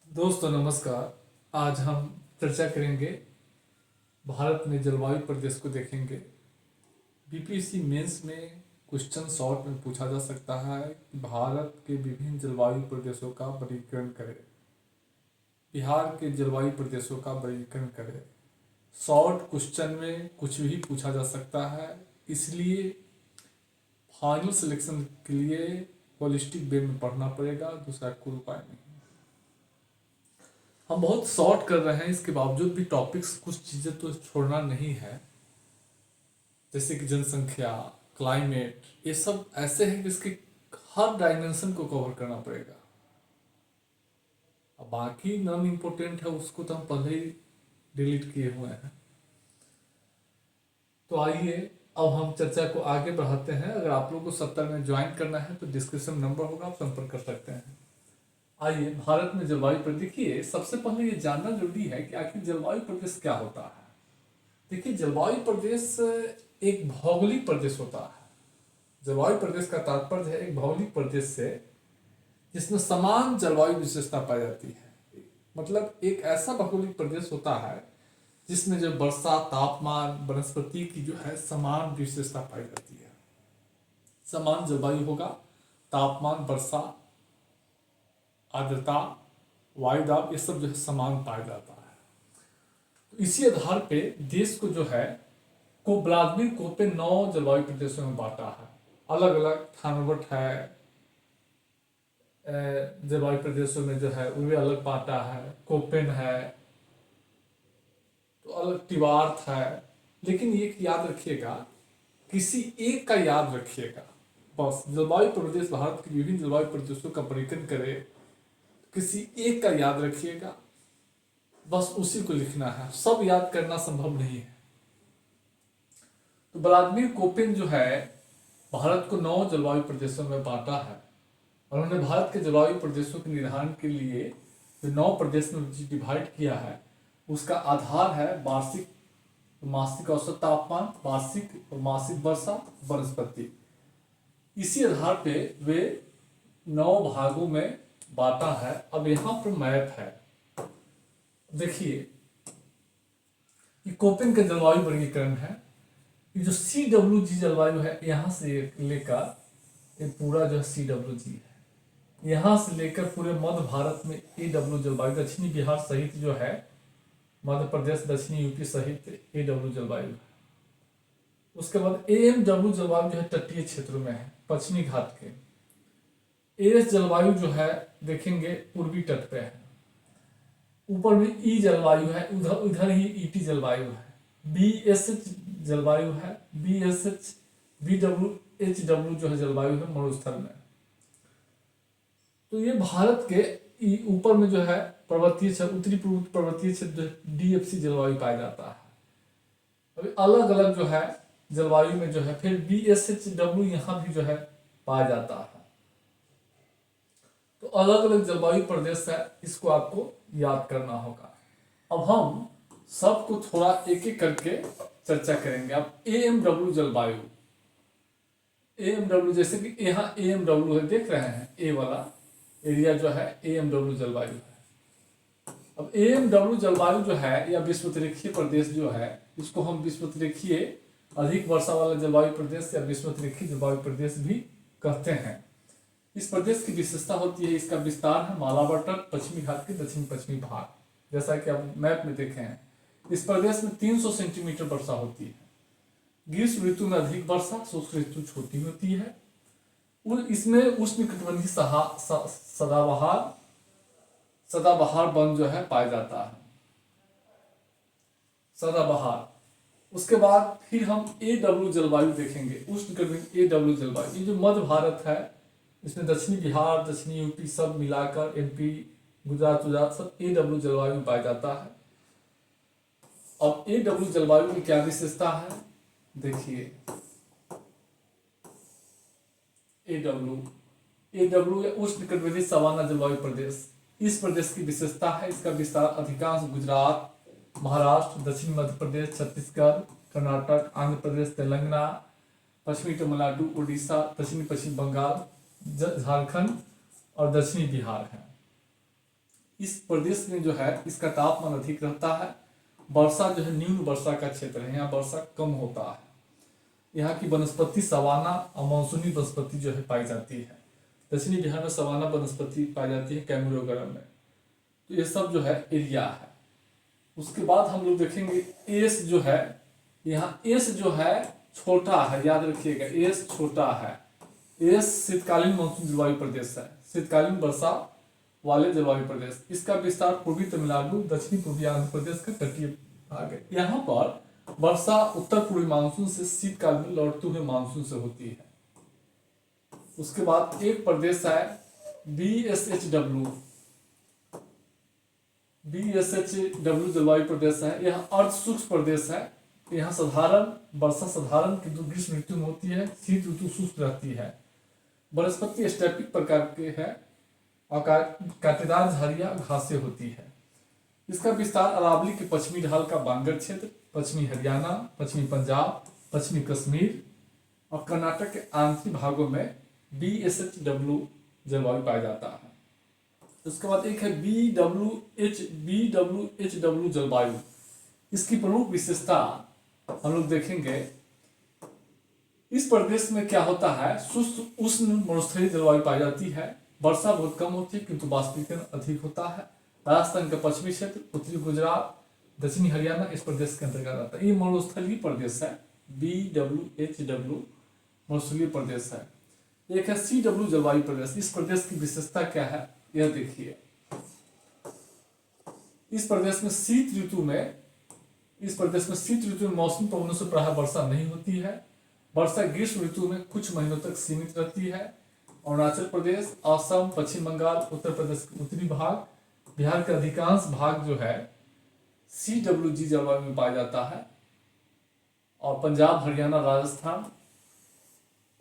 दोस्तों नमस्कार। आज हम चर्चा करेंगे भारत में जलवायु प्रदेश को देखेंगे। बीपीएससी मेंस में क्वेश्चन शॉर्ट में पूछा जा सकता है कि भारत के विभिन्न जलवायु प्रदेशों का वर्गीकरण करें। बिहार के जलवायु प्रदेशों का वर्गीकरण करें। शॉर्ट क्वेश्चन में कुछ भी पूछा जा सकता है, इसलिए फाइनल सिलेक्शन के लिए होलिस्टिक वे में पढ़ना पड़ेगा, दूसरा कोई उपाय नहीं। हम बहुत शॉर्ट कर रहे हैं, इसके बावजूद भी टॉपिक्स कुछ चीज़ें तो छोड़ना नहीं है, जैसे कि जनसंख्या, क्लाइमेट, ये सब ऐसे हैं कि इसके हर डायमेंशन को कवर करना पड़ेगा। अब बाकी नॉन इम्पोर्टेंट है उसको तो हम पहले ही डिलीट किए हुए हैं। तो आइए अब हम चर्चा को आगे बढ़ाते हैं। अगर आप लोगों को 70 में ज्वाइन करना है तो डिस्क्रिप्शन नंबर होगा, आप संपर्क कर सकते हैं। आइए भारत में जलवायु प्रदेश, देखिए सबसे पहले ये जानना जरूरी है कि आखिर जलवायु प्रदेश क्या होता है। देखिए जलवायु प्रदेश एक भौगोलिक प्रदेश होता है। जलवायु प्रदेश का तात्पर्य है एक भौगोलिक प्रदेश से जिसमें समान जलवायु विशेषता पाई जाती है। मतलब एक ऐसा भौगोलिक प्रदेश होता है जिसमें जो वर्षा, तापमान, वनस्पति की जो है समान विशेषता पाई जाती है। समान जलवायु होगा, तापमान, वर्षा, आर्द्रता, वायुदाब, ये सब जो है समान पाया जाता है। तो इसी आधार पे देश को जो है व्लादिमीर कोपेन 9 जलवायु प्रदेशों में बांटा है। अलग अलग थानवट है, जलवायु प्रदेशों में जो है वे अलग बांटा है। कोपेन है तो अलग, टिवार्थ है। लेकिन ये याद रखिएगा, किसी एक का याद रखिएगा बस। जलवायु प्रदेश भारत के विभिन्न जलवायु प्रदेशों का वर्गीकरण करे, किसी एक का याद रखिएगा, बस उसी को लिखना है। सब याद करना संभव नहीं है। तो व्लादिमीर कोपेन जो है भारत को 9 जलवायु प्रदेशों में बांटा है और उन्होंने भारत के जलवायु प्रदेशों के निर्धारण के लिए जो 9 प्रदेश में डिवाइड किया है, उसका आधार है वार्षिक, मासिक औसत तापमान, वार्षिक और मासिक वर्षा, वनस्पति। इसी आधार पे वे 9 भागों में बांटा है। अब यहाँ पर मैप है, देखिए ये कोपेन का जलवायु वर्गीकरण है। ये जो CWG जलवायु है, यहाँ से लेकर ये पूरा जो है CWG है, यहाँ से लेकर पूरे मध्य भारत में AW जलवायु, दक्षिणी बिहार सहित जो है मध्य प्रदेश, दक्षिणी यूपी सहित AW जलवायु है। उसके बाद AMW जलवायु जो है तटीय क्षेत्रों में है, पश्चिमी घाट के। AS जलवायु जो है देखेंगे पूर्वी तट पे है। ऊपर में E जलवायु है, उधर उधर ही ET जलवायु है। BSH जलवायु है, BSH BWHW जो है जलवायु है मरुस्थल में। तो ये भारत के ऊपर में जो है पर्वतीय क्षेत्र, उत्तरी पूर्व पर्वतीय क्षेत्र DFC जलवायु पाया जाता है। अभी अलग अलग जो है जलवायु में जो है फिर BSHW यहाँ भी जो है पाया जाता है। तो अलग अलग जलवायु प्रदेश है, इसको आपको याद करना होगा। अब हम सबको थोड़ा एक एक करके चर्चा करेंगे। अब AMW जलवायु, AMW जैसे कि यहाँ AMW है, देख रहे हैं ए वाला एरिया जो है AMW जलवायु है। अब AMW जलवायु जो है या विषुवतरेखीय प्रदेश जो है, इसको हम विषुवतरेखीय अधिक वर्षा वाला जलवायु प्रदेश या विषुवतरेखीय जलवायु प्रदेश भी कहते हैं। इस प्रदेश की विशेषता होती है, इसका विस्तार है मालाबार तक, पश्चिमी घाट के दक्षिण पश्चिमी भाग, जैसा कि आप मैप में देखे हैं। इस प्रदेश में 300 सेंटीमीटर वर्षा होती है। ग्रीष्म ऋतु में अधिक वर्षा, शुष्क ऋतु छोटी होती है। इसमें उष्णकटिबंधीय सदाबहार वन जो है पाया जाता है, सदाबहार। उसके बाद फिर हम AW जलवायु देखेंगे, उष्णकटिबंधीय AW जलवायु। ये जो मध्य भारत है, इसमें दक्षिणी बिहार, दक्षिणी यूपी सब मिलाकर MP, गुजरात सब AW जलवायु में पाया जाता है। अब AW जलवायु की क्या विशेषता है, देखिए AW उष्णकटिबंधीय सवाना जलवायु प्रदेश। इस प्रदेश की विशेषता है इसका विस्तार अधिकांश गुजरात, महाराष्ट्र, दक्षिण मध्य प्रदेश, छत्तीसगढ़, कर्नाटक, आंध्र प्रदेश, तेलंगाना, पश्चिमी तमिलनाडु, उड़ीसा, दक्षिणी पश्चिम बंगाल, झारखंड और दक्षिणी बिहार है। इस प्रदेश में जो है इसका तापमान अधिक रहता है। वर्षा जो है न्यून वर्षा का क्षेत्र है, यहाँ वर्षा कम होता है। यहाँ की वनस्पति सवाना और मानसूनी वनस्पति जो है पाई जाती है। दक्षिणी बिहार में सवाना वनस्पति पाई जाती है, कैमूर वगैरह में। तो ये सब जो है एरिया है। उसके बाद हम लोग देखेंगे एस जो है, यहाँ एस जो है छोटा है, याद रखिएगा एस छोटा है। एस शीतकालीन मानसून जलवायु प्रदेश है, शीतकालीन वर्षा वाले जलवायु प्रदेश। इसका विस्तार पूर्वी तमिलनाडु, दक्षिणी पूर्वी आंध्र प्रदेश का तटीय भाग है। यहाँ पर वर्षा उत्तर पूर्वी मानसून से शीतकाल में लौटते हुए मानसून से होती है। उसके बाद एक प्रदेश है BSHW, BSHW जलवायु प्रदेश है। यह अर्ध शुष्क प्रदेश है। यहाँ साधारण वर्षा साधारण किंतु ग्रीष्म ऋतु में होती है, शीत ऋतु शुष्क रहती है। वनस्पति स्टेपिक प्रकार के है और कांटेदार झाड़ियां घासें होती है। इसका विस्तार अरावली के पश्चिमी ढाल का बांगर क्षेत्र, पश्चिमी हरियाणा, पश्चिमी पंजाब, पश्चिमी कश्मीर और कर्नाटक के आंतरिक भागों में BSHW जलवायु पाया जाता है। उसके बाद एक है BWHW जलवायु। इसकी प्रमुख विशेषता हम लोग देखेंगे। इस प्रदेश में क्या होता है, शुष्क उष्ण मरुस्थलीय जलवायु पाई जाती है। वर्षा बहुत कम होती है किंतु वाष्पीकरण अधिक होता है। राजस्थान का पश्चिमी क्षेत्र, उत्तरी गुजरात, दक्षिणी हरियाणा इस प्रदेश के अंतर्गत आता है। ये मरुस्थलीय प्रदेश है, BWHW मरुस्थलीय प्रदेश है। एक है CW जलवायु प्रदेश। इस प्रदेश की विशेषता क्या है, यह देखिए। इस प्रदेश में शीत ऋतु में मौसमी पवनों से प्रायः वर्षा नहीं होती है। वर्षा ग्रीष्म ऋतु में कुछ महीनों तक सीमित रहती है। अरुणाचल प्रदेश, असम, पश्चिम बंगाल, उत्तर प्रदेश के उत्तरी भाग, बिहार का अधिकांश भाग जो है CWG जलवायु में पाया जाता है। और पंजाब, हरियाणा,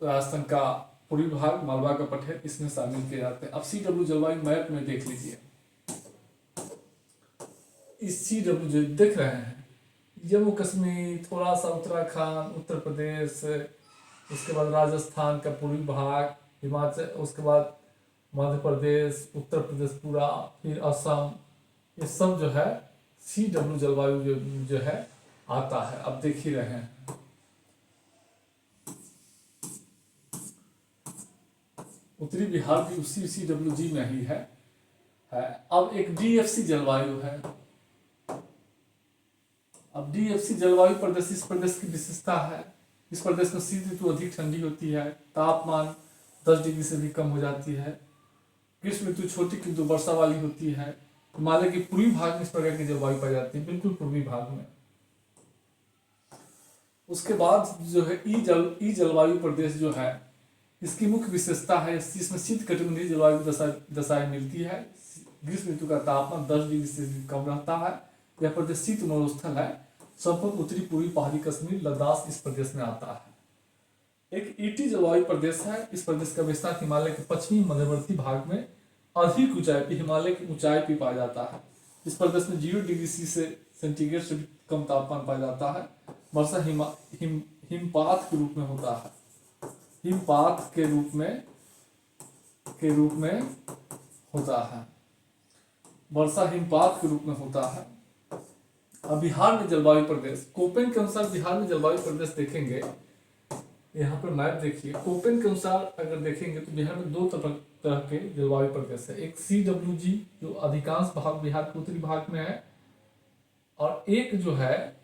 राजस्थान का पूर्वी भाग, मालवा का पठार इसमें शामिल किए जाते हैं। अब CW जलवायु मैप में देख लीजिए। इस CW जो देख रहे हैं, जम्मू कश्मीर, थोड़ा सा उत्तराखंड, उत्तर प्रदेश, उसके बाद राजस्थान का पूर्वी भाग, हिमाचल, उसके बाद मध्य प्रदेश, उत्तर प्रदेश पूरा, फिर असम, ये सब जो है CW जलवायु जो है आता है। अब देख ही रहे हैं। उत्तरी बिहार भी उसी CWG में ही है। अब एक DFC जलवायु है। अब DFC जलवायु प्रदेश इस प्रदेश की विशेषता है। इस प्रदेश में शीत ऋतु अधिक ठंडी होती है, तापमान 10 डिग्री से भी कम हो जाती है। ग्रीष्म ऋतु छोटी किंतु वर्षा वाली होती है। हिमालय के पूर्वी भाग में इस प्रकार की जलवायु पाई जाती है, बिल्कुल पूर्वी भाग में। उसके बाद जो है ई जलवायु प्रदेश जो है, इसकी मुख्य विशेषता है इसमें शीत कटिबंधीय जलवायु दशाएं मिलती है। ग्रीष्म ऋतु का तापमान 10 डिग्री से भी कम रहता है। यह प्रदेश शीत मरुस्थल है। संपूर्ण उत्तरी पूर्वी पहाड़ी कश्मीर, लद्दाख इस प्रदेश में आता है। एक ET जलवायु प्रदेश है। इस प्रदेश का विस्तार हिमालय के पश्चिमी मध्यवर्ती भाग में अधिक ऊंचाई पर, हिमालय की ऊंचाई पर पाया जाता है। इस प्रदेश में 0 डिग्री सेंटीग्रेड से भी कम तापमान पाया जाता है। वर्षा हिमपात के रूप में होता है। हिमपात के रूप में होता है। वर्षा हिमपात के रूप में होता है। अब बिहार में जलवायु प्रदेश, कोपेन के अनुसार बिहार में जलवायु प्रदेश देखेंगे। यहाँ पर मैप देखिए। कोपेन के अनुसार अगर देखेंगे तो बिहार में 2 तरह के जलवायु प्रदेश है। एक CWG जो अधिकांश भाग बिहार के उत्तरी भाग में है, और एक जो है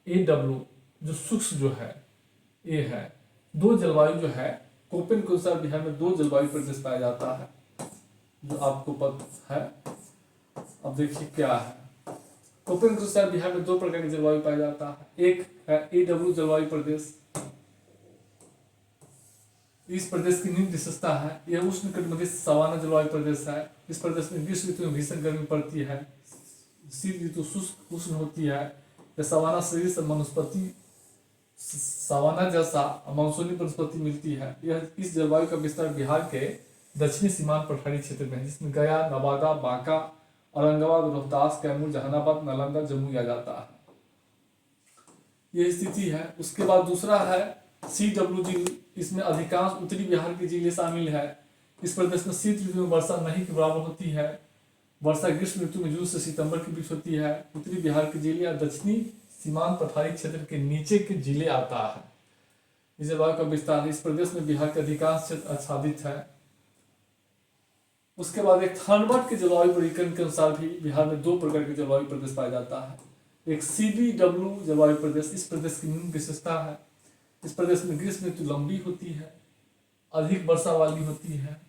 AW जो शुष्क जो है, ये है। 2 जलवायु जो है कोपेन के अनुसार बिहार में 2 जलवायु प्रदेश पाया जाता है, जो आपको पता है। अब देखिए क्या है। कोपेन के अनुसार बिहार में 2 प्रकार की जलवायु पाया जाता है। एक है AW जलवायु प्रदेश। इस प्रदेश की निम्न विशेषता है, यह उष्णकटिबंधीय सवाना जलवायु प्रदेश है। इस प्रदेश में ग्रीष्म ऋतु में भीषण गर्मी पड़ती है, शीत ऋतु शुष्क उष्ण होती है। यह सवाना शरीर से वनस्पति सवाना जैसा मानसूनी वनस्पति मिलती है। यह इस जलवायु का विस्तार बिहार के दक्षिणी सीमांत पठारी क्षेत्र में है, जिसमें गया, नवादा, बांका, औरंगाबाद, रोहतास, कैमूर, जहानाबाद, नालंदा, जम्मू आ जाता है। यह स्थिति है। उसके बाद दूसरा है CWG। इसमें अधिकांश उत्तरी बिहार के जिले शामिल है। इस प्रदेश में शीत ऋतु में वर्षा नहीं के बराबर होती है। वर्षा ग्रीष्म ऋतु में जून से सितंबर के बीच होती है। उत्तरी बिहार के जिले या दक्षिणी सीमांत पठारी क्षेत्र के नीचे के जिले आता है। इस जलवायु का विस्तार, इस प्रदेश में बिहार के अधिकांश क्षेत्र आच्छादित है। उसके बाद एक थर्नबर्ट के जलवायु वर्गीकरण के अनुसार भी बिहार में 2 प्रकार के जलवायु प्रदेश पाया जाता है। एक CBW जलवायु प्रदेश, इस प्रदेश की निम्न विशेषता है। इस प्रदेश में ग्रीष्म ऋतु लंबी होती है, अधिक वर्षा वाली होती है।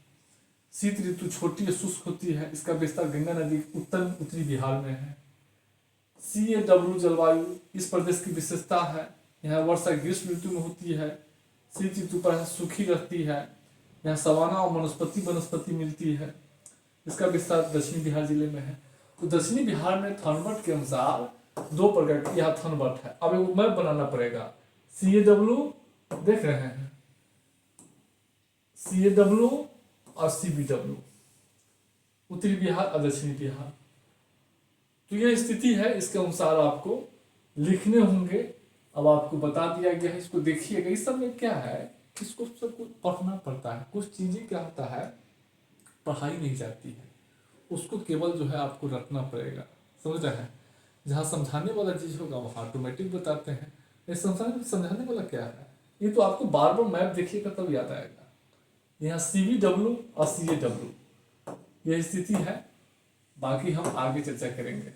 शीत ऋतु छोटी और शुष्क होती है। इसका विस्तार गंगा नदी के उत्तरी बिहार में है। CAW जलवायु, इस प्रदेश की विशेषता है। यहाँ वर्षा ग्रीष्म ऋतु में होती है, शीत ऋतु पर सूखी रहती है। यहाँ सवाना और वनस्पति मिलती है। इसका विस्तार दक्षिणी बिहार जिले में है। तो दक्षिणी बिहार में थर्नबर्ट के अनुसार 2 प्रकार की यहाँ थर्नबर्ट है। अब एक मैप बनाना पड़ेगा। CAW देख रहे हैं, CAW और CBW, उत्तरी बिहार और दक्षिणी बिहार। तो यह स्थिति है, इसके अनुसार आपको लिखने होंगे। अब आपको बता दिया गया है, इसको देखिएगा। इस सब में क्या है, इसको सब कुछ पढ़ना पड़ता है। कुछ चीजें क्या होता है, पढ़ाई नहीं जाती है, उसको केवल जो है आपको रखना पड़ेगा, समझ रहे हैं। जहाँ समझाने वाला चीज होगा वहाँ ऑटोमेटिक बताते हैं। ये समझाने वाला क्या है, ये तो आपको बार बार मैप देखिएगा तब याद आएगा। यहाँ CBW और CAW यह स्थिति है। बाकी हम आगे चर्चा करेंगे।